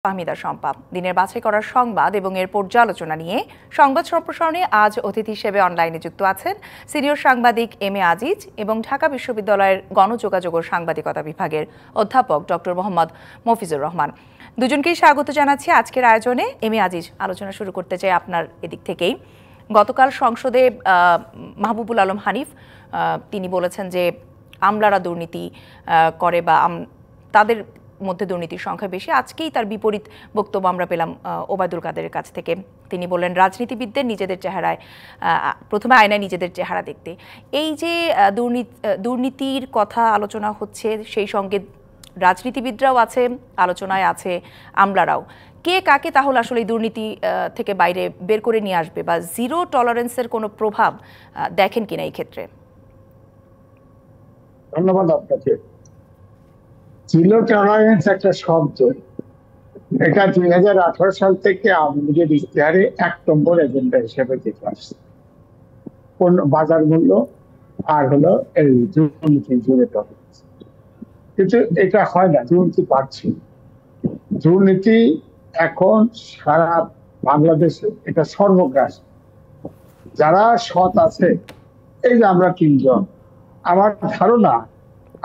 ফাহমিদা শম্পা দিনের বাছাই করার সংবাদ এবং এর পর্যালোচনা নিয়ে সংবাদ সম্প্রসারণে আজ অতিথি হিসেবে অনলাইনে যুক্ত আছেন সিনিয়র সাংবাদিক এম এ আজিজ এবং ঢাকা বিশ্ববিদ্যালয়ের গণযোগাযোগ ও সাংবাদিকতা বিভাগের অধ্যাপক ডক্টর মোহাম্মদ মফিজুর রহমান। দুজনকেই স্বাগত জানাচ্ছি আজকের আয়োজনে। এম এ আজিজ, আলোচনা শুরু করতে চাই আপনার এদিক থেকেই। গতকাল সংসদে মাহবুবুল আলম হানিফ তিনি বলেছেন যে আমলারা দুর্নীতি করে বা তাদের মধ্যে দুর্নীতির সংখ্যা বেশি। আজকেই তার বিপরীত বক্তব্য আমরা পেলাম ওবায়দুল কাদেরের কাছ থেকে। তিনি বললেন রাজনীতিবিদদের নিজেদের চেহারায় প্রথমে আয়নায় নিজেদের চেহারা দেখতে। এই যে দুর্নীতির কথা আলোচনা হচ্ছে, সেই সঙ্গে রাজনীতিবিদরাও আছে আলোচনায়, আছে আমলারাও। কে কাকে তাহলে আসলে এই দুর্নীতি থেকে বাইরে বের করে নিয়ে আসবে বা জিরো টলারেন্সের কোনো প্রভাব দেখেন কিনা এই ক্ষেত্রে? ধন্যবাদ আপনাকে। জিরো টলারেন্স একটা শব্দ, এটা 2018 সাল থেকে আওয়ামী লীগের ইশতেহারে 1 নম্বর এজেন্ডা হিসেবে দেখে আসছে। বাজার মূল্য আর হলো এই দুর্নীতি, জিরো টলারেন্স। কিন্তু এটা হয় না, দুর্নীতি বাড়ছে। দুর্নীতি এখন সারা বাংলাদেশে এটা সর্বগ্রাস। যারা সৎ আছে, এই যে আমরা 3 জন, আমার ধারণা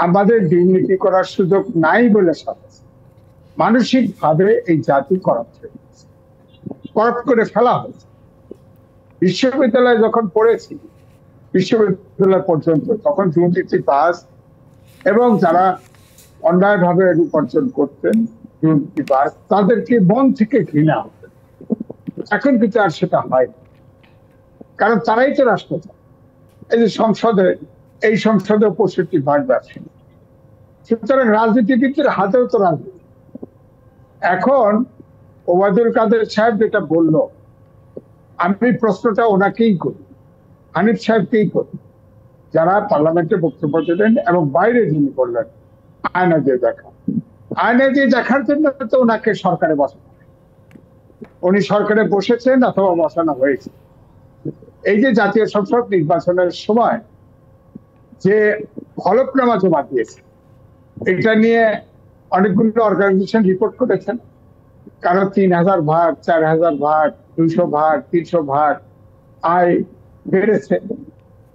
আমাদের দুর্নীতি করার সুযোগ নাই বলে সৎ আছে। মানসিক ভাবে এই জাতি করাপ্ট করে ফেলা হয়েছে। বিশ্ববিদ্যালয়ে যখন পড়েছি, বিশ্ববিদ্যালয় পর্যন্ত, তখন দুর্নীতিবাজ এবং যারা অন্যায়ভাবে উপার্জন করতেন, দুর্নীতিবাজ, তাদেরকে মন থেকে ঘৃণা হতেন। এখন কিন্তু আর সেটা হয় না, কারণ তারাই তো রাষ্ট্র চায়। এই যে এই সংসদে 65% ব্যবসায়ী। সুতরাং রাজনীতিবিদদের হাতেও তো রাজনীতি। এখন ওবায়দুল কাদের সাহেব যেটা বলল, আমি প্রশ্নটা ওনাকেই করি, হানিফ সাহেবকেই করি, যারা পার্লামেন্টে বক্তব্য দিলেন এবং বাইরে যিনি বললেন আয়না দিয়ে দেখা। আয়না দিয়ে দেখার জন্য তো ওনাকে সরকারে বসানো, উনি সরকারে বসেছেন অথবা বসানো হয়েছে। এই যে জাতীয় সংসদ নির্বাচনের সময় যে হলফনামা জমা দিয়েছে, এটা নিয়ে অনেকগুলো অর্গানাইজেশন রিপোর্ট করেছেন। কারো 3000 ভাগ, 4000 ভাগ, 200 ভাগ, 300 ভাগ আয় বেড়েছে।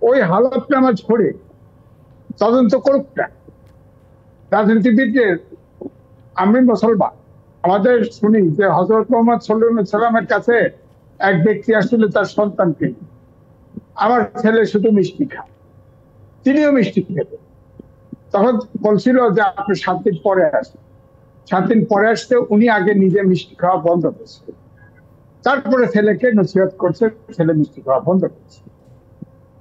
ওই হলফনামা ঝরে তদন্ত করুক না রাজনীতিবিদদের। আমি মুসলমান, আমাদের শুনি যে হযরত মুহাম্মদ সাল্লাল্লাহু আলাইহি সাল্লামের কাছে এক ব্যক্তি আসলে তার সন্তানকে, আমার ছেলে শুধু মিষ্টি খায়, তিনিও মিষ্টি খেতেন। তখন বলছিল যে আপনি 7 দিন পরে আসেন। 7 দিন পরে আসতে উনি আগে নিজে মিষ্টি খাওয়া বন্ধ করছে, তারপরে ছেলেকে নসিহত করছে, ছেলে মিষ্টি খাওয়া বন্ধ করছে।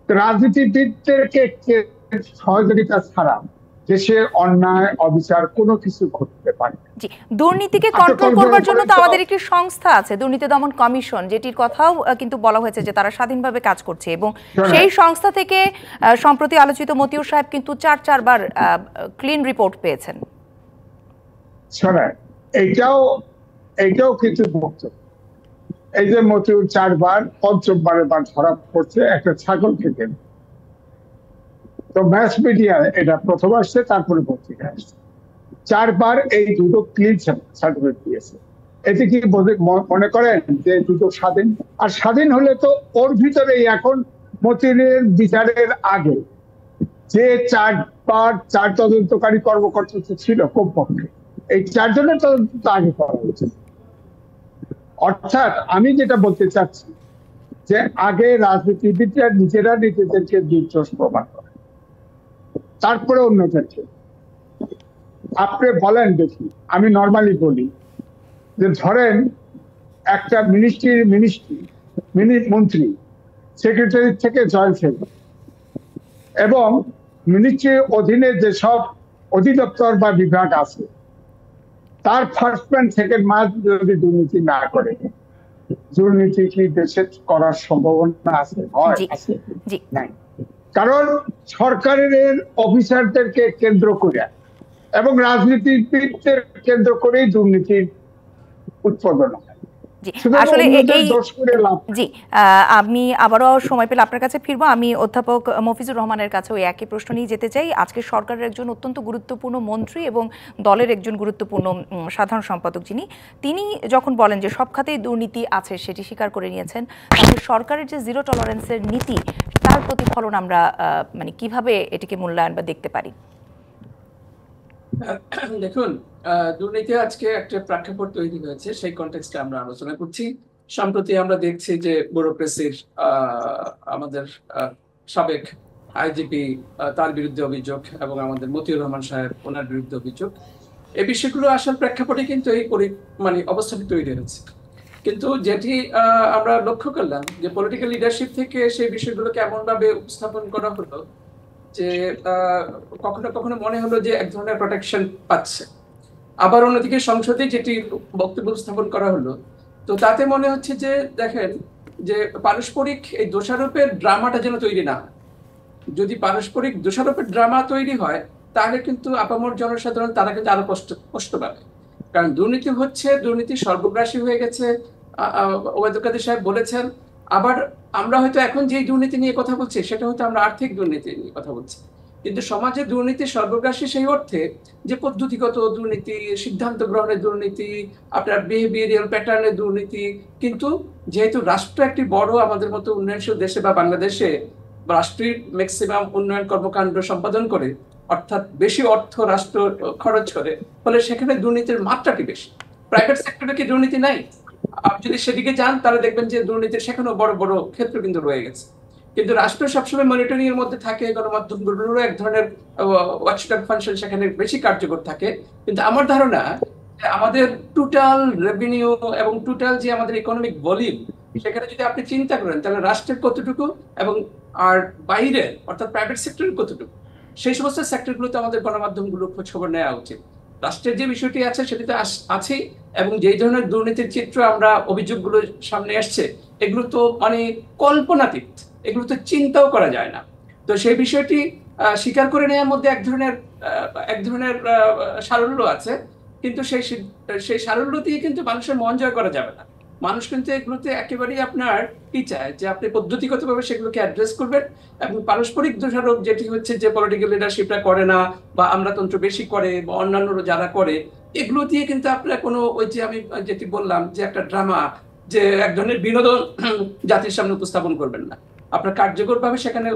রাজনীতিবিদদেরকে সহযোগিতা ছাড়া দেশের অন্যায় অবিচার কোনো কিছু ঘটতে পারে না। দুর্নীতিকে কন্ট্রোল করবার জন্য তো আমাদের একটি সংস্থা আছে, দুর্নীতি দমন কমিশন, যেটির কথাও কিন্তু বলা হয়েছে যে তারা স্বাধীনভাবে কাজ করছে। এবং সেই সংস্থা থেকে সম্প্রতি আলোচিত মতিউর সাহেব কিন্তু 4 বার ক্লিন রিপোর্ট পেয়েছেন। শোনেন, এইটাও কিন্তু বক্তব্য। এই যে মতিউর 4 বার, 5ম বার ধরা পড়ছে একটা ছাগল থেকে। তো ম্যাস মিডিয়া এটা প্রথম আসছে, তারপরে পত্রিকা আসছে। 4 বার এই দুটো ক্লিন সার্টিফিকেট দিয়েছে। এতে কি মনে করেন যে দুটো স্বাধীন? আর স্বাধীন হলে তো ওর ভিতরেই এখন মতিউরের বিচারের আগে যে 4 তদন্তকারী কর্মকর্তা ছিল কমপক্ষে, এই 4 জনের তদন্ত আগে করা হয়েছে। অর্থাৎ আমি যেটা বলতে চাচ্ছি যে আগে রাজনীতিবিদরা নিজেরা নিজেদেরকে নির্দোষ প্রমাণ করে, তারপরে অন্যদেরকে। আপনি বলেন দেখি, আমি নর্মালি বলি যে ধরেন একটা মন্ত্রী সেক্রেটারি থেকে জয়েন্ট সেক্রেটারি, এবং মিনিস্ট্রির অধীনে যেসব অধিদপ্তর বা বিভাগ আছে, তার ফার্স্ট ম্যান সেকেন্ড ম্যান যদি দুর্নীতি না করে, দুর্নীতি কি দেশে করার সম্ভাবনা আছে? নাই। কারণ সরকারের অফিসারদেরকে কেন্দ্র করে এবং রাজনীতিবিদদের কেন্দ্র করেই দুর্নীতির উৎপাদন হয়। জি, সুতরাং আসলে অন্যদের এই দোষ করে লাভ নেই। জি, আমি আবারও সময় পেলে আপনার কাছে ফিরবো। আমি অধ্যাপক মফিজুর রহমানের কাছে ওই একই প্রশ্ন নিয়ে যেতে চাই। আজকে সরকারের একজন অত্যন্ত গুরুত্বপূর্ণ মন্ত্রী এবং দলের একজন গুরুত্বপূর্ণ সাধারণ সম্পাদক তিনি যখন বলেন যে সব খাতেই দুর্নীতি আছে সেটি স্বীকার করে নিয়েছেন, তাহলে সরকারের যে জিরো টলারেন্সের নীতি তার প্রতিফলন আমরা মানে কিভাবে এটিকে মূল্যায়ন বা দেখতে পারি? দেখুন, দুর্নীতি আজকে একটা প্রেক্ষাপট তৈরি হয়েছে, সেই কনটেক্সটে আমরা আলোচনা করছি। সম্প্রতি আমরা দেখছি যে ব্যুরোক্রেসির আমাদের সাবেক আইজিপি, তার বিরুদ্ধে অভিযোগ, এবং আমাদের মতিউর রহমান সাহেব, ওনার বিরুদ্ধে অভিযোগ। এই বিষয়গুলো আসার প্রেক্ষাপটে কিন্তু এই মানে অবস্থাটি তৈরি হয়েছে। কিন্তু যেটি আমরা লক্ষ্য করলাম যে পলিটিক্যাল লিডারশিপ থেকে সেই বিষয়গুলোকে এমন ভাবে উপস্থাপন করা হলো যে কখনো কখনো মনে হলো যে এক ধরনের প্রোটেকশন পাচ্ছে। আবার অন্যদিকে সংসদে যেটি বক্তব্য উপস্থাপন করা হলো, তো তাতে মনে হচ্ছে যে দেখেন যে পারস্পরিক এই দোষারোপের ড্রামাটা যেন তৈরি না হয়। যদি পারস্পরিক দোষারোপের ড্রামা তৈরি হয় তাহলে কিন্তু আপামর জনসাধারণ তারা কিন্তু আরো কষ্ট পাবে। কারণ দুর্নীতি হচ্ছে, দুর্নীতি সর্বগ্রাসী হয়ে গেছে, ওবায়দুল কাদের সাহেব বলেছেন। আবার আমরা হয়তো এখন যে দুর্নীতি নিয়ে কথা বলছি সেটা হয়তো আমরা আর্থিক দুর্নীতি নিয়ে কথা বলছি, কিন্তু সমাজে দুর্নীতি সর্বগ্রাসী সেই অর্থে যে পদ্ধতিগত দুর্নীতি, সিদ্ধান্ত গ্রহণের দুর্নীতি, আপনার বিহেভিয়ারিয়াল প্যাটার্নের দুর্নীতি। কিন্তু যেহেতু রাষ্ট্র একটি বড়, আমাদের মতো উন্নয়নশীল দেশে বা বাংলাদেশে রাষ্ট্রের ম্যাক্সিমাম উন্নয়ন কর্মকাণ্ড সম্পাদন করে, অর্থাৎ বেশি অর্থ রাষ্ট্র খরচ করে, ফলে সেখানে দুর্নীতির মাত্রাটি বেশি। প্রাইভেট সেক্টরে কি দুর্নীতি নাই? আপনি যদি সেদিকে যান তাহলে দেখবেন যে দুর্নীতির সেখানেও বড় বড় ক্ষেত্র কিন্তু রয়ে গেছে। কিন্তু রাষ্ট্র সবসময় মনিটরিং এর মধ্যে থাকে, গণমাধ্যমগুলোরও এক ধরনের ওয়াচডগ ফাংশন সেখানে বেশি কার্যকর থাকে। কিন্তু আমার ধারণা আমাদের টোটাল রেভিনিউ এবং টোটাল যে আমাদের ইকোনমিক ভলিউম, সেখানে যদি আপনি চিন্তা করেন তাহলে রাষ্ট্রের কতটুকু এবং আর বাইরে অর্থাৎ প্রাইভেট সেক্টরের কতটুকু, সেই সমস্ত সেক্টরগুলোতে আমাদের গণমাধ্যমগুলো খোঁজ খবর নেওয়া উচিত। রাষ্ট্রের যে বিষয়টি আছে সেটি তো আছেই, এবং যেই ধরনের দুর্নীতির চিত্র আমরা অভিযোগগুলো সামনে আসছে এগুলো তো মানে কল্পনাতীত, এগুলো তো চিন্তাও করা যায় না। তো সেই বিষয়টি স্বীকার করে নেওয়ার মধ্যে এক ধরনের সারল্য আছে, কিন্তু সেই সারল্য দিয়ে কিন্তু মানুষের মন জয় করা যাবে না। মানুষ কিন্তু এগুলোতে একেবারেই আপনার কি চায় যে আপনি পদ্ধতিগতভাবে সেগুলোকে অ্যাড্রেস করবেন, এবং পারস্পরিক দোষারোপ যেটি হচ্ছে যে পলিটিক্যাল লিডারশিপটা করে না বা আমলাতন্ত্র বেশি করে বা অন্যান্যরা যারা করে, এগুলো দিয়ে কিন্তু আপনার কোনো ওই যে আমি যেটি বললাম যে একটা ড্রামা, যে এক ধরনের বিনোদন জাতির সামনে উপস্থাপন করবেন না। আপনার কার্যকরভাবে সেখানে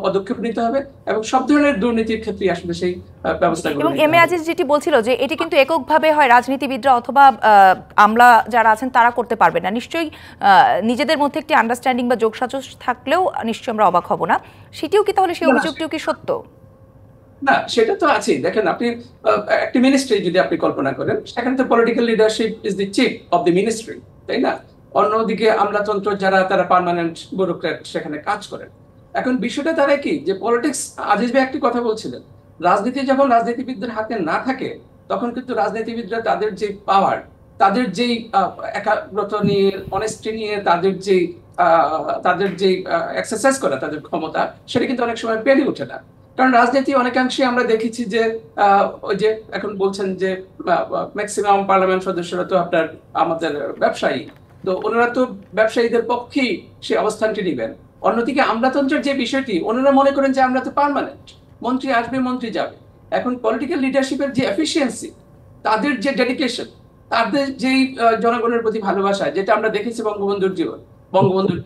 পদক্ষেপ নিতে হবে, এবং সব ধরনের দুর্নীতির ক্ষেত্রে আসলে সেই ব্যবস্থাগুলো। এবং এম এ আজিজ যেটি বলছিল যে এটি কিন্তু এককভাবে হয় রাজনীতিবিদরা অথবা আমলা যারা আছেন তারা করতে পারবে না, নিশ্চয়ই নিজেদের মধ্যে একটি আন্ডারস্ট্যান্ডিং বা যোগসাজশ থাকলেও নিশ্চয়ই আমরা অবাক হব না। সেটিও কি তাহলে সেই অভিযোগটিও কি সত্য? না, সেটা তো আছেই। দেখেন, আপনি একটি মিনিস্ট্রি যদি আপনি কল্পনা করেন, সেখানে তো political leadership is the chief of the ministry, তাই না? অন্যদিকে আমলাতন্ত্র যারা, তারা পার্মানেন্ট ব্যুরোক্র্যাট সেখানে কাজ করেন। এখন বিষয়টা তারা কি যে পলিটিক্স, আজিজ ভাই একটি কথা বলছিলেন, রাজনীতি যখন রাজনীতিবিদদের হাতে না থাকে তখন কিন্তু রাজনীতিবিদরা তাদের যে পাওয়ার, তাদের যেই একাগ্রতা নিয়ে, অনেস্টি নিয়ে তাদের যে এক্সারসাইজ করা তাদের ক্ষমতা, সেটা কিন্তু অনেক সময় পেরে ওঠে না। কারণ রাজনীতি অনেকাংশে আমরা দেখেছি যে ওই যে এখন বলছেন যে ম্যাক্সিমাম পার্লামেন্ট সদস্যরা তো আপনার আমাদের ব্যবসায়ী, তো ওনারা তো ব্যবসায়ীদের পক্ষেই সে অবস্থানটি নেবেন। অন্যদিকে আমলাতন্ত্রের যে বিষয়টি, ওনারা মনে করেন যে আমরা তো পার্মানেন্ট, মন্ত্রী আসবে মন্ত্রী যাবে। এখন পলিটিক্যাল লিডারশিপের যে এফিসিয়েন্সি, তাদের যে ডেডিকেশন, তাদের যেই জনগণের প্রতি ভালোবাসা, যেটা আমরা দেখেছি বঙ্গবন্ধুর জীবন, বঙ্গবন্ধুর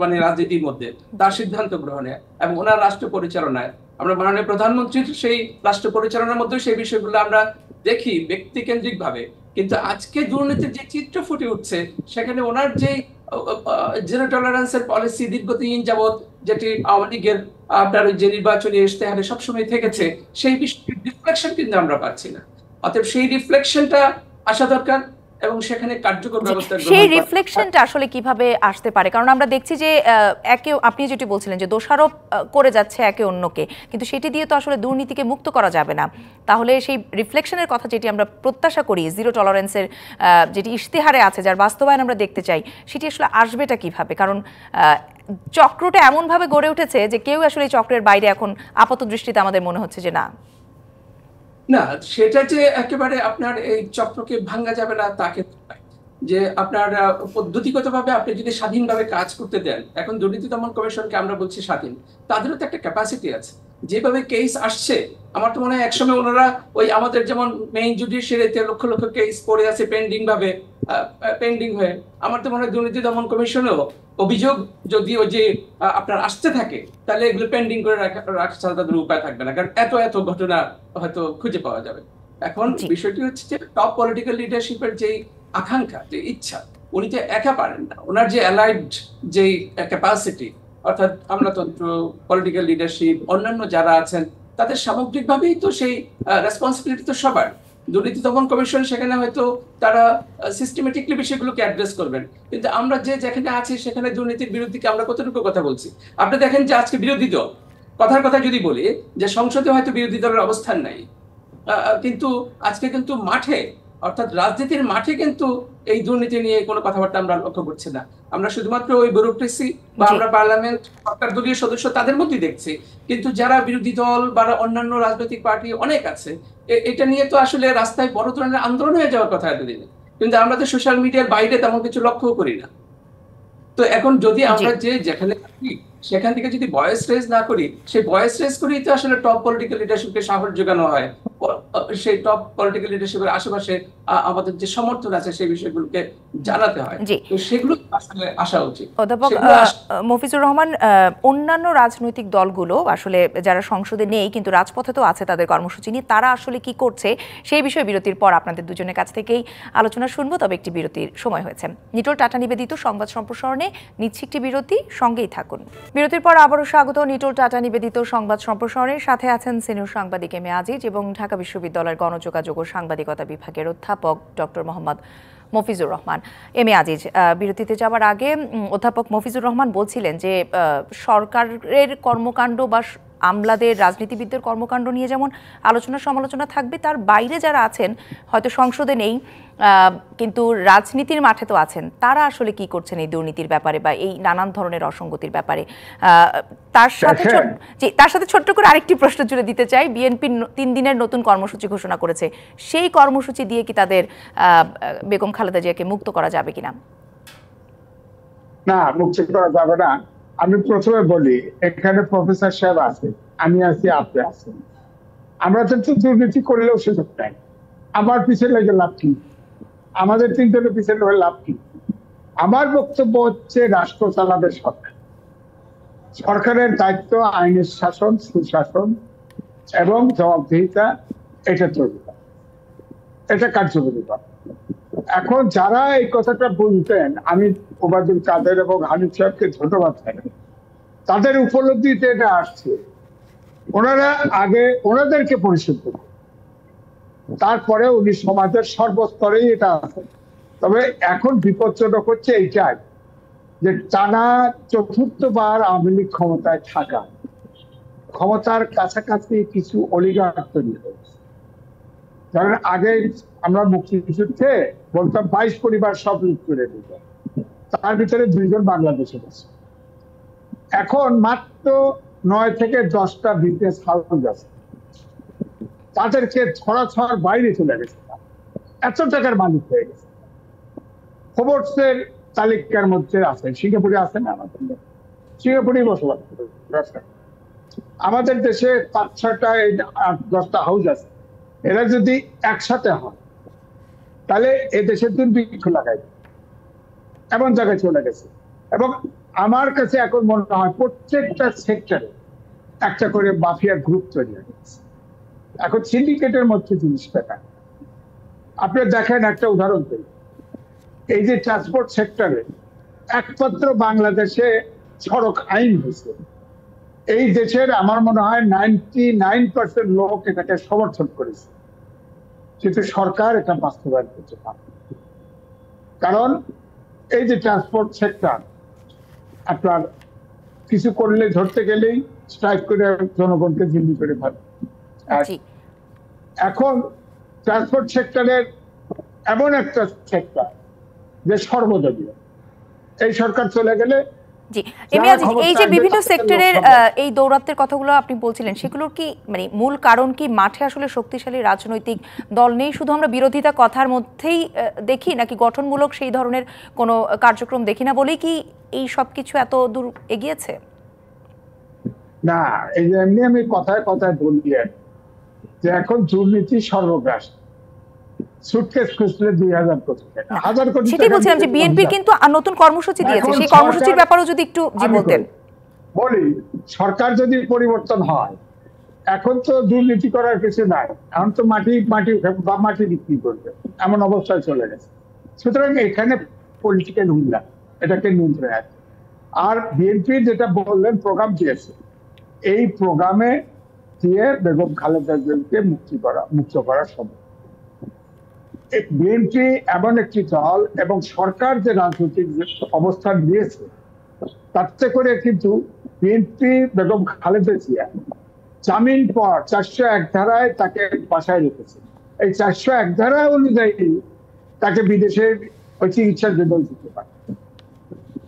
মানে রাজনীতির মধ্যে তার সিদ্ধান্ত গ্রহণে এবং ওনার রাষ্ট্র পরিচালনায়, আমরা মাননীয় প্রধানমন্ত্রীর সেই রাষ্ট্র পরিচালনার মধ্যে সেই বিষয়গুলো আমরা দেখি ব্যক্তিকেন্দ্রিক ভাবে। কিন্তু আজকে দুর্নীতির যে চিত্র ফুটে উঠছে, সেখানে ওনার যে জিরো টলারেন্সের পলিসি দীর্ঘদিন যাবৎ, যেটি আওয়ামী লীগের আপনার যে নির্বাচনী ইশতেহারে সবসময় থেকেছে, সেই বিষয়টির রিফ্লেকশন কিন্তু আমরা পাচ্ছি না। অতএব সেই রিফ্লেকশনটা আসা দরকার, এবং সেখানে কার্যকর ব্যবস্থা সেই রিফ্লেকশনটা আসলে কিভাবে আসতে পারে? কারণ আমরা দেখছি যে একে, আপনি যেটি বলছিলেন যে দোষারোপ করে যাচ্ছে একে অন্যকে, কিন্তু সেটি দিয়ে তো আসলে দুর্নীতিকে মুক্ত করা যাবে না। তাহলে সেই রিফ্লেকশনের কথা যেটি আমরা প্রত্যাশা করি, জিরো টলারেন্সের যেটি ইশতেহারে আছে, যার বাস্তবায়ন আমরা দেখতে চাই, সেটি আসলে আসবেটা কিভাবে? কারণ চক্রটা এমনভাবে গড়ে উঠেছে যে কেউ আসলে এই চক্রের বাইরে এখন আপাত দৃষ্টিতে আমাদের মনে হচ্ছে যে না। না, সেটা যে একেবারে আপনার এই চক্রকে ভাঙা যাবে না তা কিন্তু নয়। যে আপনার পদ্ধতিগতভাবে আপনি যদি স্বাধীনভাবে কাজ করতে দেন, এখন দুর্নীতি দমন কমিশনকে আমরা বলছি স্বাধীন, তাদেরও তো একটা ক্যাপাসিটি আছে। যেভাবে কেস আসছে, আমার তো মনে হয় একসময় ওনারা ওই আমাদের যেমন মেইন জুডিশিয়ারিতে লক্ষ লক্ষ কেস পড়ে আছে পেন্ডিং হয়ে, আমার তো মনে হয় দুর্নীতি দমন কমিশনেও অভিযোগ যদি ওই যে আপনার আসতে থাকে, তাহলে এগুলো পেন্ডিং করে রাখা ছাড়া তাদের উপায় থাকবে না, কারণ এত এত ঘটনা হয়তো খুঁজে পাওয়া যাবে। এখন জি। বিষয়টি হচ্ছে যে টপ পলিটিক্যাল লিডারশিপের যে আকাঙ্ক্ষা, যে ইচ্ছা, উনি তো একা পারেন না, ওনার যে অ্যালাইড যে ক্যাপাসিটি, অর্থাৎ আমলাতন্ত্র, পলিটিক্যাল লিডারশিপ, অন্যান্য যারা আছেন, তাদের সামগ্রিকভাবেই তো সেই রেসপন্সিবিলিটি তো সবার। দুর্নীতি দমন কমিশন সেখানে হয়তো তারা সিস্টেমেটিকলি বিষয়গুলোকে অ্যাড্রেস করবেন, কিন্তু আমরা যে যেখানে আছি সেখানে দুর্নীতির বিরুদ্ধে আমরা কতটুকু কথা বলছি? আপনি দেখেন যে আজকে বিরোধী দল, কথার কথা যদি বলি, যে সংসদে হয়তো বিরোধী দলের অবস্থান নাই, কিন্তু আজকে কিন্তু মাঠে, অর্থাৎ রাজনীতির মাঠে কিন্তু এই দুর্নীতি নিয়ে কোনো কথাবার্তা আমরা লক্ষ্য করছি না। আমরা শুধুমাত্র ওই ব্যুরোক্রেসি বা আমরা পার্লামেন্ট, সরকার দলীয় সদস্য তাদের মধ্যেই দেখছি, কিন্তু যারা বিরোধী দল বা অন্যান্য রাজনৈতিক পার্টি অনেক আছে, এটা নিয়ে তো আসলে রাস্তায় বড় ধরনের আন্দোলন হয়ে যাওয়ার কথা এতদিনে, কিন্তু আমরা তো সোশ্যাল মিডিয়ার বাইরে তেমন কিছু লক্ষ্য করি না। তো এখন যদি আমরা যে যেখানে থাকি সেখান থেকে যদি ভয়েস রেজ না করি, সেই ভয়েস রেজ করেই তো আসলে টপ পলিটিক্যাল লিডারশিপকে সাহস যোগানো হয়, সেই টপ পলিটিক্যাল লিডারশিপের আশেপাশে আমাদের যে সমর্থন আছে সেই বিষয়গুলোকে জানাতে হয়। তো সেগুলো আসলে আসা উচিত। অধ্যাপক মফিজুর রহমান, অন্যান্য রাজনৈতিক দলগুলো আসলে যারা সংসদে নেই কিন্তু রাজপথে তো আছে, তাদের কর্মসূচি নিয়ে তারা আসলে কি করছে সেই বিষয়ে বিরতির পর আপনাদের দুজনের কাছ থেকেই আলোচনা শুনবো। তবে একটি বিরতির সময় হয়েছে। নিটোল টাটা নিবেদিত সংবাদ সম্প্রসারণে নিচ্ছে একটি বিরতি, সঙ্গেই থাকুন। বিরতির পর আবারও স্বাগত নিটোল টাটা নিবেদিত সংবাদ সম্প্রসারণের সাথে আছেন সিনিয়র সাংবাদিক এম এ আজিজ এবং ঢাকা বিশ্ববিদ্যালয়ের গণযোগাযোগ ও সাংবাদিকতা বিভাগের অধ্যাপক doctor Mohammad Mafizur Rahman. M A Aziz, বিরতিতে যাওয়ার আগে অধ্যাপক মফিজুর রহমান বলছিলেন যে সরকারের কর্মকাণ্ড বা আমলাদের, রাজনীতিবিদদের কর্মকাণ্ড নিয়ে যেমন আলোচনা সমালোচনা থাকবে, তার বাইরে যারা আছেন হয়তো সংসদে নেই কিন্তু রাজনীতির মাঠে তো আছেন, তারা আসলে কি করছেন এই দুর্নীতির ব্যাপারে বা এই নানান ধরনের অসঙ্গতির ব্যাপারে? তার সাথে ছোট্ট করে আরেকটি প্রশ্ন জুড়ে দিতে চাই। বিএনপি 3 দিনের নতুন কর্মসূচি ঘোষণা করেছে, সেই কর্মসূচি দিয়ে কি তাদের বেগম খালেদা জিয়াকে মুক্ত করা যাবে কিনা? না, মুক্ত করা যাবে না। আমি প্রথমে বলি, এখানে প্রফেসর সাহেব আছে, আমি আছি, আপনি আছেন, আমরা তো দুর্নীতি করলেও সুযোগ নাই। আমার পিছনে লেগে লাভ কি? আমাদের 3 জনের পিছনে হয়ে লাভ কি? আমার বক্তব্য হচ্ছে রাষ্ট্র চালাবে সরকার। সরকারের দায়িত্ব আইনের শাসন, সুশাসন এবং জবাবদিহিতা, এটা তৈরি করা, এটা কার্যকরী করা। এখন যারা এই কথাটা বলতেন, আমি ওবায়দুল কাদের এবং হানিফ সাহেবকে ধন্যবাদ জানাই, তাদের উপলব্ধিতে এটা আসছে। ওনারা আগে ওনাদেরকে পরিশুদ্ধ করুন, তারপরে উনি সমাজের সর্বস্তরেই এটা আছে। তবে এখন বিপজ্জনক হচ্ছে এইটাই যে টানা 4বার আওয়ামী লীগ ক্ষমতায় থাকা, ক্ষমতার কাছাকাছি কিছু অলিগার্ক তৈরি হয়েছে। কারণ আগে আমরা মুক্তিযুদ্ধে বলতাম 22 পরিবার সব লুট করে দিত, তার ভিতরে 2 জন বাংলাদেশে আছে। এখন মাত্র 9 থেকে 10টা বিজনেস হাউস আছে, তাদেরকে ছড়াছড় বাইরে চলে গেছে, এত টাকার মালিক হয়ে গেছে। ফোর্বসের তালিকার মধ্যে আছে, সিঙ্গাপুরে আছে না, আমাদের সিঙ্গাপুরেই বসবাস করে। আমাদের দেশে 5-6টা 8-10টা হাউস আছে, এরা যদি একসাথে হয় তাহলে এ দেশের দুর্ভিক্ষ লাগাই এমন জায়গায় চলে গেছে। এবং আমার কাছে এখন মনে হয় প্রত্যেকটা সেক্টরে একটা করে মাফিয়া গ্রুপ তৈরি হয়ে গেছে। এখন সিন্ডিকেটের মধ্যে জিনিসটা না। আপনি দেখেন, একটা উদাহরণ দিই, এই যে ট্রান্সপোর্ট সেক্টরে একমাত্র বাংলাদেশে সড়ক আইন হয়েছে, এই দেশের আমার মনে হয় 99% লোক এটাকে সমর্থন করেছে, কিন্তু সরকার এটা বাস্তবায়ন করতে পারে। কারণ এই যে ট্রান্সপোর্ট সেক্টর, আপনার কিছু করলে ধরতে গেলেই স্ট্রাইক করে জনগণকে জিম্মি করে ফেলে। এখন ট্রান্সপোর্ট সেক্টরের এমন একটা সেক্টর যে সর্বদলীয়, এই সরকার চলে গেলে জি, এমনি আজ এই যে বিভিন্ন সেক্টরের এই দৌরাত্মের কথাগুলো আপনি বলছিলেন, সেগুলোর কি মানে মূল কারণ কি মাঠে আসলে শক্তিশালী রাজনৈতিক দল নেই, শুধু আমরা বিরোধিতা কথার মধ্যেই দেখি, নাকি গঠনমূলক সেই ধরনের কোনো কার্যক্রম দেখি না বলেই কি এই সব কিছু এত দূর এগিয়েছে? না, এই যে এমনি আমি কথায় কথায় বলি যে এখন দুর্নীতি সর্বগ্রাস। সুটকেস খুঁজলে 2000 কোটি টাকা, 1000 কোটি টাকা। সেটাই বলছিলাম যে বিএনপির কিন্তু নতুন কর্মসূচি দিয়েছে, সেই কর্মসূচির ব্যাপারেও যদি একটু জি বলতেন। বলি, সরকার যদি পরিবর্তন হয়, এখন তো দুর্নীতি করার কিছু নাই, এখন তো মাটি বিক্রি করবে এমন অবস্থায় চলে গেছে। সুতরাং এখানে পলিটিক্যাল হুইলা এটাকে নিয়ন্ত্রণে আছে। আর বিএনপি যেটা বললেন প্রোগ্রাম দিয়েছে, এই প্রোগ্রামে দিয়ে বেগম খালেদা জিয়াকে মুক্ত করা সম্ভব। বিএনপি এমন একটি দল এবং সরকার যে রাজনৈতিক অবস্থান নিয়েছে, তাতে করে কিন্তু বিএনপি বেগম খালেদা জিয়া জামিন পর 401 ধারায় তাকে বাসায় রেখেছে। এই 401 ধারা অনুযায়ী তাকে বিদেশে ওই চিকিৎসার জন্য দিতে পারে,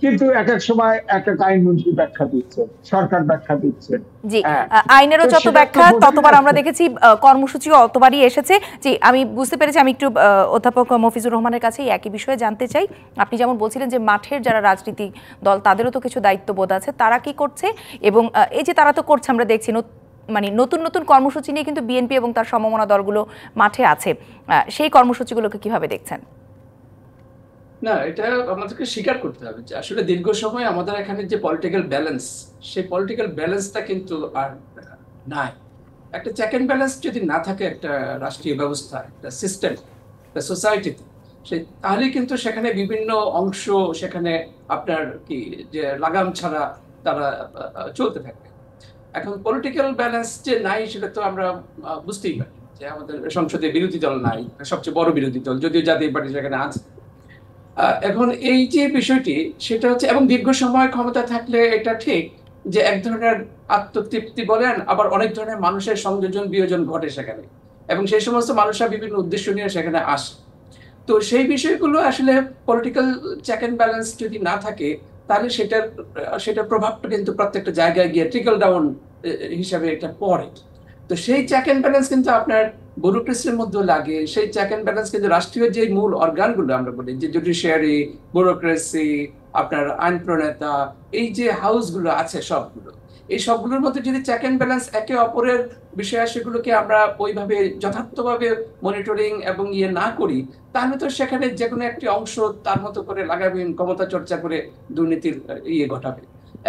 কিন্তু এক এক সময় এক এক আইনমন্ত্রী ব্যাখ্যা দিচ্ছেন, সরকার ব্যাখ্যা দিচ্ছেন। জি, আইনেরও যত ব্যাখ্যা ততবার আমরা দেখেছি, কর্মসূচিও অতবারই এসেছে। জি, আমি বুঝতে পেরেছি। আমি একটু অধ্যাপক মফিজুর রহমানের কাছে একই বিষয়ে জানতে চাই। আপনি যেমন বলছিলেন যে মাঠের যারা রাজনীতিক দল তাদেরও তো কিছু দায়িত্ববোধ আছে, তারা কি করছে, এবং এই যে তারা তো করছে, আমরা দেখছি মানে নতুন নতুন কর্মসূচি নিয়ে কিন্তু বিএনপি এবং তার সমমনা দলগুলো মাঠে আছে, সেই কর্মসূচিগুলোকে কিভাবে দেখছেন? না, এটা আমাদেরকে স্বীকার করতে হবে যে আসলে দীর্ঘ সময় আমাদের এখানে যে পলিটিক্যাল ব্যালেন্স, সেই পলিটিক্যাল ব্যালেন্সটা কিন্তু আর নাই। একটা চেক অ্যান্ড ব্যালেন্স যদি না থাকে একটা রাষ্ট্রীয় ব্যবস্থা, একটা সিস্টেম, একটা সোসাইটিতে, তাহলে কিন্তু সেখানে বিভিন্ন অংশ সেখানে আপনার কি যে লাগাম ছাড়া তারা চলতে থাকবে। এখন পলিটিক্যাল ব্যালেন্স যে নাই সেটা তো আমরা বুঝতেই পারি, যে আমাদের সংসদে বিরোধী দল নাই, সবচেয়ে বড় বিরোধী দল যদিও জাতীয় পার্টি সেখানে আছে। এখন এই যে বিষয়টি, সেটা হচ্ছে, এবং দীর্ঘ সময় ক্ষমতা থাকলে এটা ঠিক যে এক ধরনের আত্মতৃপ্তি বলেন, আবার অনেক ধরনের মানুষের সংযোজন বিয়োজন ঘটে সেখানে, এবং সেই সমস্ত মানুষরা বিভিন্ন উদ্দেশ্য নিয়ে সেখানে আসে। তো সেই বিষয়গুলো আসলে পলিটিক্যাল চেক অ্যান্ড ব্যালেন্স যদি না থাকে, তাহলে সেটার প্রভাবটা কিন্তু প্রত্যেকটা জায়গায় গিয়ে ট্রিকল ডাউন হিসাবে এটা পড়ে। তো সেই চেক অ্যান্ড ব্যালেন্স কিন্তু আপনার ব্যুরোক্রেসির মধ্যে লাগে। সেই চেক অ্যান্ড ব্যালেন্স কিন্তু রাষ্ট্রীয় যে মূল অর্গানগুলো আমরা বলি, যে জুডিশিয়ারি, ব্যুরোক্রেসি, আপনার আইন প্রণেতা, এই যে হাউসগুলো আছে সবগুলো, এই সবগুলোর মধ্যে যদি চেক অ্যান্ড ব্যালেন্স একে অপরের বিষয় সেগুলোকে আমরা ওইভাবে যথার্থভাবে মনিটরিং এবং না করি, তাহলে তো সেখানে যে কোনো একটি অংশ তার মতো করে লাগাবেন, ক্ষমতা চর্চা করে দুর্নীতির ঘটাবে।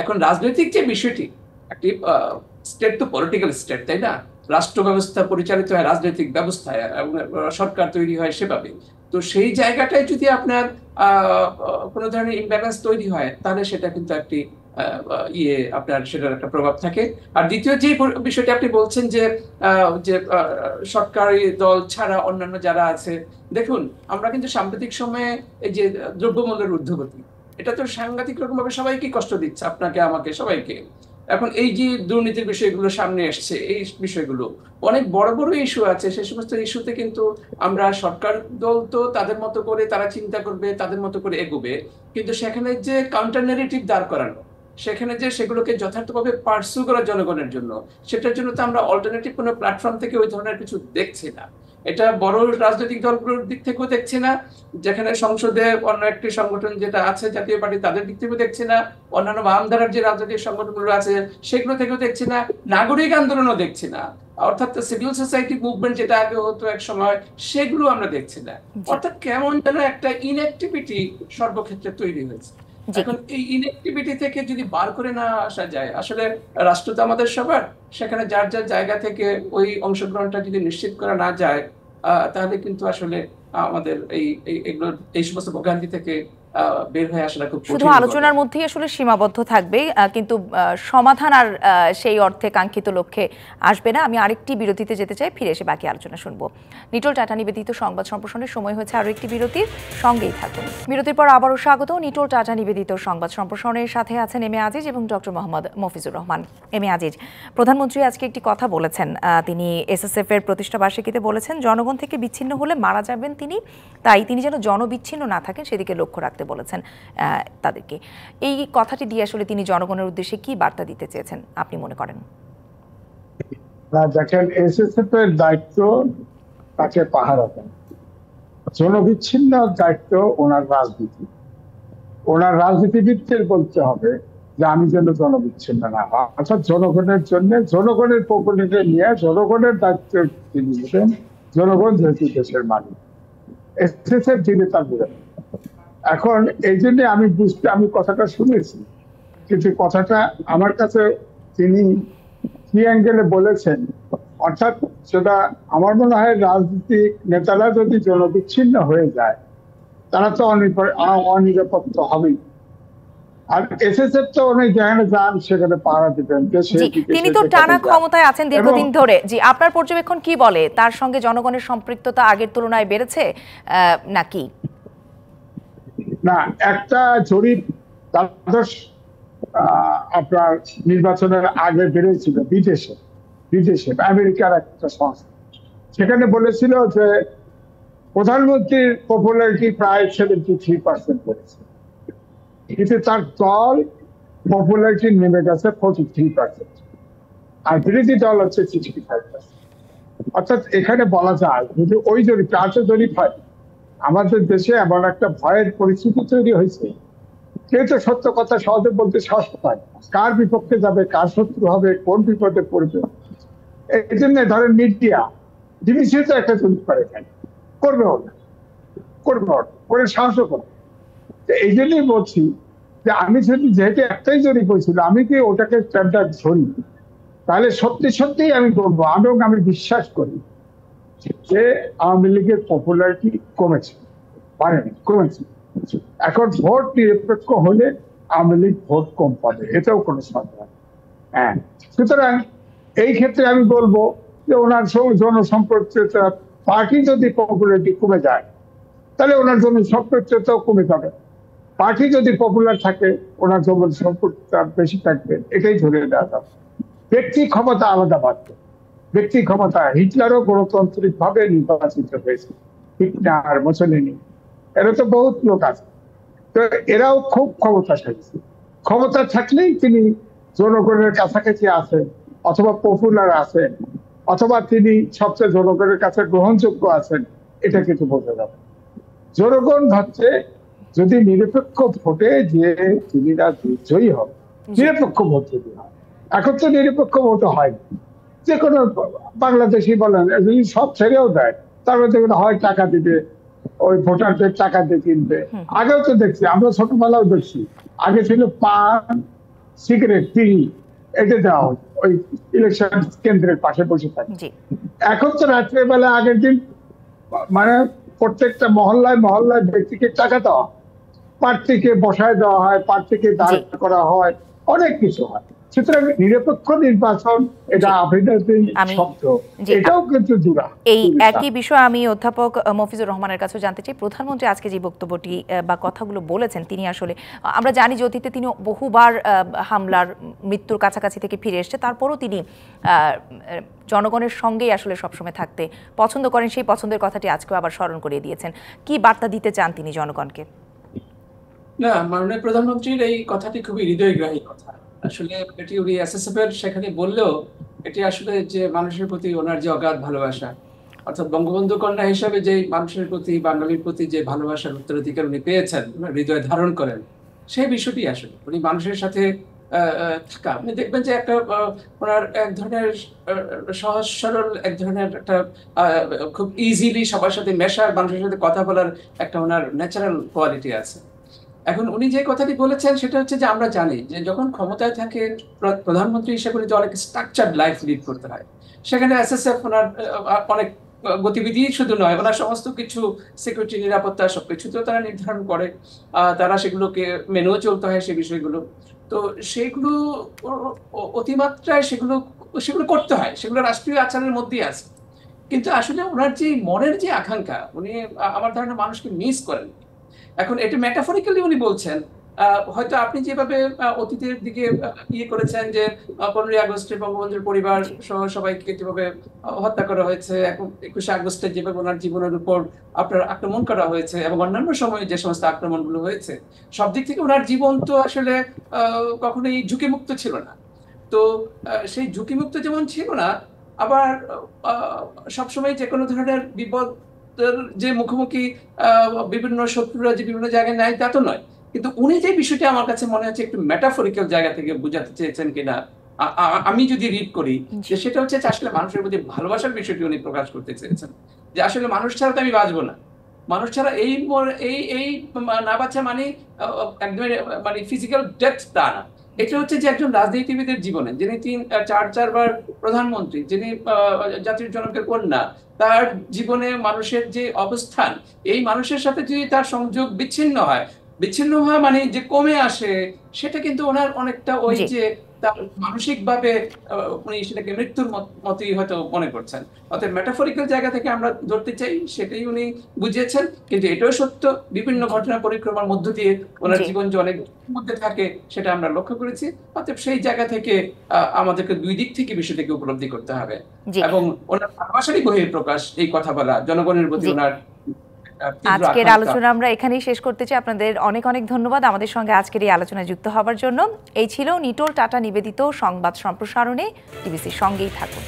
এখন রাজনৈতিক যে বিষয়টি, একটি স্টেট তো পলিটিক্যাল স্টেট, তাই না? রাষ্ট্র ব্যবস্থা পরিচালিত হয় রাজনৈতিক ব্যবস্থায় এবং সরকার তৈরি হয় সেভাবে। তো সেই জায়গাটায় যদি আপনার কোনো ধরনের ইমব্যালেন্স তৈরি হয়, তাহলে সেটা কিন্তু একটি আপনার সেটার একটা প্রভাব থাকে। আর দ্বিতীয় যে বিষয়টি আপনি বলছেন যে সরকারি দল ছাড়া অন্যান্য যারা আছে, দেখুন আমরা কিন্তু সাম্প্রতিক সময়ে এই যে দ্রব্যমূল্যের ঊর্ধ্বগতি, এটা তো সাংঘাতিক রকম ভাবে সবাইকে কষ্ট দিচ্ছে, আপনাকে, আমাকে, সবাইকে। এখন এই যে দুর্নীতির বিষয়গুলো সামনে এসছে, এই বিষয়গুলো অনেক বড় বড় ইস্যু আছে, সেই সমস্ত ইস্যুতে কিন্তু আমরা সরকার দল তো তাদের মতো করে তারা চিন্তা করবে, তাদের মতো করে এগোবে, কিন্তু সেখানে যে কাউন্টার ন্যারেটিভ দাঁড় করানো, সেখানে যে সেগুলোকে যথার্থভাবে পার্সু করা জনগণের জন্য, সেটার জন্য তো আমরা অল্টারনেটিভ কোনো প্ল্যাটফর্ম থেকে ওই ধরনের কিছু দেখছি না। এটা বড় রাজনৈতিক দলগুলোর দিক থেকেও দেখছি না, যেখানে সংসদে অন্য একটি সংগঠন যেটা আছে জাতীয় পার্টি, তাদের দিক থেকেও দেখছি না, অন্যান্য বামধারার যে রাজনৈতিক সংগঠনগুলো আছে সেগুলো থেকেও দেখছি না, নাগরিক আন্দোলনও দেখছি না, অর্থাৎ সিভিল সোসাইটি মুভমেন্ট যেটা আগে হতো এক সময়, সেগুলো আমরা দেখছি না। অর্থাৎ কেমন যেন একটা ইনঅ্যাক্টিভিটি সর্বক্ষেত্রে তৈরি হয়েছে। এখন এই ইনঅ্যাক্টিভিটি থেকে যদি বার করে না আসা যায়, আসলে রাষ্ট্র তো আমাদের সবার, সেখানে যার যার জায়গা থেকে ওই অংশগ্রহণটা যদি নিশ্চিত করা না যায়, তাহলে কিন্তু আসলে আমাদের এই সমস্ত ভোগান্তি থেকে বের হয়ে আসাটা খুব কঠিন। শুধু আলোচনার মধ্যেই আসলে সীমাবদ্ধ থাকবে, কিন্তু সমাধান আর সেই অর্থে কাঙ্ক্ষিত লক্ষ্যে আসবে না। আমি আরেকটি বিরতিতে যেতে চাই, ফিরে এসে বাকি আলোচনা শুনবো। নিটোল টাটা নিবেদিত সংবাদ সম্প্রসারণের সময় হয়েছে আরো একটি বিরতির, সঙ্গেই থাকুন। বিরতির পর আবারও স্বাগত। নিটোল টাটা নিবেদিত সংবাদ সম্প্রসারণের সাথে আছেন এম এ আজিজ এবং doctor Mohammad Mafizur Rahman. M A Aziz, প্রধানমন্ত্রী আজকে একটি কথা বলেছেন, তিনি এসএসএফ এর প্রতিষ্ঠা বার্ষিকীতে বলেছেন জনগণ থেকে বিচ্ছিন্ন হলে মারা যাবেন তিনি, তাই তিনি যেন জনবিচ্ছিন্ন না থাকেন সেদিকে লক্ষ্য রাখতে রাখতে বলেছেন তাদেরকে। এই কথাটি দিয়ে আসলে তিনি জনগণের উদ্দেশ্যে কি বার্তা দিতে চেয়েছেন আপনি মনে করেন? দেখেন, এসএসএফ এর দায়িত্ব তাকে পাহারা দেন, জনবিচ্ছিন্ন দায়িত্ব ওনার রাজনীতি। ওনার রাজনীতিবিদদের বলতে হবে যে আমি যেন জনবিচ্ছিন্ন না হয়, অর্থাৎ জনগণের জন্য, জনগণের পপুলেটে নিয়ে জনগণের দায়িত্ব তিনি নেবেন। জনগণ যেহেতু দেশের মালিক, এসএসএফ যিনি তার বিরোধী। এখন এই জন্য আমি কথাটা শুনেছি, কিন্তু কথাটা আমার কাছে তিনি কি অ্যাঙ্গেলে বলেছেন, অর্থাৎ সেটা আমার মনে হয় রাজনৈতিক নেতারা যদি জনবিচ্ছিন্ন হয়ে যায় তারা তো অনিরাপত্ত হবেই। আর এসএসএফ তো অনেক যেখানে যান সেখানে পাহারা দিবেন। তিনি তো টানা ক্ষমতায় আছেন দীর্ঘদিন ধরে। জি, আপনার পর্যবেক্ষণ কি বলে? তার সঙ্গে জনগণের সম্পৃক্ততা আগের তুলনায় বেড়েছে নাকি? না, একটা জরিপ দ্বাদশ আপনার নির্বাচনের আগে বেড়েছিল বিদেশে আমেরিকার একটা সংস্থা, সেখানে বলেছিল যে প্রধানমন্ত্রীর পপুলারিটি প্রায় 73% করেছে, কিন্তু তার দল পপুলারিটি নেমে গেছে 43%, আর বিরোধী দল হচ্ছে 65%। অর্থাৎ এখানে বলা যায় যদি ওই জরিপ হয়, আমাদের দেশে এমন একটা ভয়ের পরিস্থিতি তৈরি হয়েছে, কেউ তো সত্য কথা সহজে বলতে সাহস পায়, কার বিপক্ষে যাবে, কার শত্রু হবে, কোন বিপদে পড়বে। এই জন্য ধরেন মিডিয়া ডিবিসি তো একটা জরিপ করবে করে সাহসও করবে। এই জন্যই বলছি যে আমি যেহেতু একটাই জরিপ হয়েছিল, আমি কি ওটাকে স্ট্যান্ডার্ড ধরি, তাহলে সত্যি আমি বলবো, আমি বিশ্বাস করি যে আওয়ামী লীগের পপুলারিটি কমেছে, কমেছে। এখন ভোট নিরপেক্ষ হলে আওয়ামী লীগ ভোট কম পাবে, এটাও কোনো সন্দেহ। হ্যাঁ, সুতরাং এই ক্ষেত্রে আমি বলবো যে ওনার জনসম্পৃক্ততা, পার্টি যদি পপুলারিটি কমে যায় তাহলে ওনার জনসম্পৃক্ততাও কমে যাবে। পার্টি যদি পপুলার থাকে ওনার জনসম্পৃক্ততা বেশি থাকবে, এটাই ধরে দেওয়া যাবে। ব্যক্তি ক্ষমতা আলাদা বাড়বে। ব্যক্তি ক্ষমতা, হিটলারও গণতান্ত্রিক ভাবে নির্বাচিত হয়েছে, হিটলার, মুসলিনি, এরা তো বহুত লোক আছে, তো এরাও খুব ক্ষমতাশালী। ক্ষমতা থাকলেই তিনি জনগণের কাছাকাছি আছেন, অথবা পপুলার আছেন, অথবা তিনি সবচেয়ে জনগণের কাছে গ্রহণযোগ্য আছেন, এটা কিন্তু বোঝা যাবে। জনগণ ভাবছে যদি নিরপেক্ষ ভোটে যে তিনি জয়ী হবে, নিরপেক্ষ ভোট যদি হয়, এখন তো নিরপেক্ষ ভোট হয়নি। যে কোনো বাংলাদেশি বলেন যদি সব ছেড়েও দেয়, তারপরে দেখবেন হয় টাকা দিবে, ওই ভোটারদের টাকা দিয়ে কিনবে। আগেও তো দেখছি, আমরা ছোটবেলাও দেখছি, আগে ছিল পান, সিগারেট, বিড়ি, এটা দেওয়া হয় ওই ইলেকশন কেন্দ্রের পাশে বসে থাকে। এখন তো রাত্রেবেলা আগের দিন মানে প্রত্যেকটা মহল্লায় ব্যক্তিকে টাকা দেওয়া, প্রার্থীকে বসায় দেওয়া হয়, প্রার্থীকে দাঁড় করা হয়, অনেক কিছু হয়। সুতরাং নিরপেক্ষ নির্বাচন এটা শব্দ, এটাও কিন্তু এই একই বিষয় আমি অধ্যাপক মফিজুর রহমানের কাছে জানতে চাই। প্রধানমন্ত্রী আজকে যে বক্তব্যটি বা কথাগুলো বলেছেন, তিনি আসলে, আমরা জানি যে অতীতে তিনি বহুবার হামলার, মৃত্যুর কাছাকাছি থেকে ফিরে এসেছে, তারপরও তিনি জনগণের সঙ্গেই আসলে সবসময় থাকতে পছন্দ করেন। সেই পছন্দের কথাটি আজকেও আবার স্মরণ করিয়ে দিয়েছেন। কি বার্তা দিতে চান তিনি জনগণকে? না, মাননীয় প্রধানমন্ত্রীর এই কথাটি খুবই হৃদয়গ্রাহী কথা। আসলে এটি উনি এসএসএফ এর সেখানে বললেও এটি আসলে যে মানুষের প্রতি ওনার যে অগাধ ভালোবাসা, অর্থাৎ বঙ্গবন্ধু কন্যা হিসাবে যে মানুষের প্রতি, বাঙালির প্রতি যে ভালোবাসার উত্তরাধিকার উনি পেয়েছেন, হৃদয়ে ধারণ করেন, সেই বিষয়টি আসলে উনি মানুষের সাথে থাকা, আপনি দেখবেন যে একটা ওনার এক ধরনের সহজ সরল, এক ধরনের একটা খুব ইজিলি সবার সাথে মেশার, মানুষের সাথে কথা বলার একটা ওনার ন্যাচারাল কোয়ালিটি আছে। এখন উনি যে কথাটি বলেছেন সেটা হচ্ছে যে আমরা জানি যে যখন ক্ষমতায় থাকে প্রধানমন্ত্রী হিসেবে উনি তো অনেক স্ট্রাকচার্ড লাইফ লিড করতে হয়। সেখানে এসএসএফ ওনার অনেক গতিবিধি শুধু নয়, ওনার সমস্ত কিছু সিকিউরিটি, নিরাপত্তা সবকিছু তো তারা নির্ধারণ করে, তারা সেগুলোকে মেনেও চলতে হয় সেই বিষয়গুলো। তো সেগুলো অতিমাত্রায় সেগুলো করতে হয়, সেগুলো রাষ্ট্রীয় আচরণের মধ্যেই আছে। কিন্তু আসলে ওনার যে মনের যে আকাঙ্ক্ষা, উনি আমার ধারণা মানুষকে মিস করেন। এখন এটা মেটাফরিক্যালি উনি বলছেন, হয়তো আপনি যেভাবে অতীতের দিকে ইয়ে করেছেন যে 15ই আগস্টে বঙ্গবন্ধুর পরিবার সহ সবাইকে যেভাবে হত্যা করা হয়েছে, 21শে আগস্টে যেভাবে ওনার জীবনের উপর আপনার আক্রমণ করা হয়েছে এবং অন্যান্য সময়ে যে সমস্ত আক্রমণগুলো হয়েছে, সব দিক থেকে ওনার জীবন তো আসলে কখনোই ঝুঁকিমুক্ত ছিল না। তো সেই ঝুঁকিমুক্ত যেমন ছিল না, আবার সবসময় যে কোনো ধরনের বিপদের যে মুখোমুখি বিভিন্ন শত্রুরা যে বিভিন্ন জায়গায় নেয় তা তো নয়। কিন্তু উনি যে বিষয়টা আমার কাছে মনে হচ্ছে একটু মেটাফরিক্যাল জায়গা থেকে বোঝাতে চেয়েছেন কিনা, আমি যদি রিড করি, যে সেটা হচ্ছে যে আসলে মানুষের প্রতি ভালোবাসার বিষয়টি উনি প্রকাশ করতে চেয়েছেন, যে আসলে মানুষ ছাড়া তো আমি বাঁচবো না, মানুষ ছাড়া এই এই না বাঁচা মানে একদম মানে ফিজিক্যাল ডেথ তা না। এটা হচ্ছে যে একজন রাজনীতিবিদের জীবনে, যিনি চারবার প্রধানমন্ত্রী, যিনি জাতির জনকের কন্যা, তার জীবনে মানুষের যে অবস্থান, এই মানুষের সাথে যদি তার সংযোগ বিচ্ছিন্ন হয় মানে যে কমে আসে, সেটা কিন্তু ওনার অনেকটা ওই জি। যে তার মানসিকভাবে উনি সেটাকে মৃত্যুর মতোই হয়তো মনে করছেন। অর্থাৎ মেটাফরিক্যাল জায়গা থেকে আমরা ধরতে চাই, সেটাই উনি বুঝিয়েছেন। কিন্তু এটাও সত্য, বিভিন্ন ঘটনা পরিক্রমার মধ্য দিয়ে ওনার জি। জীবন যে অনেক মধ্যে থাকে সেটা আমরা লক্ষ্য করেছি। অতএব সেই জায়গা থেকে আমাদেরকে দুই দিক থেকে বিষয়টাকে উপলব্ধি করতে হবে জি। এবং ওনার ভালোবাসারই বহিঃপ্রকাশ এই কথা বলা, জনগণের প্রতি জি। ওনার তীব্র আজকের আকাঙ্ক্ষা। আলোচনা আমরা এখানেই শেষ করতে চাই। আপনাদের অনেক অনেক ধন্যবাদ আমাদের সঙ্গে আজকের এই আলোচনায় যুক্ত হওয়ার জন্য। এই ছিল নিটোল টাটা নিবেদিত সংবাদ সম্প্রসারণে। টিবিসির সঙ্গেই থাকুন।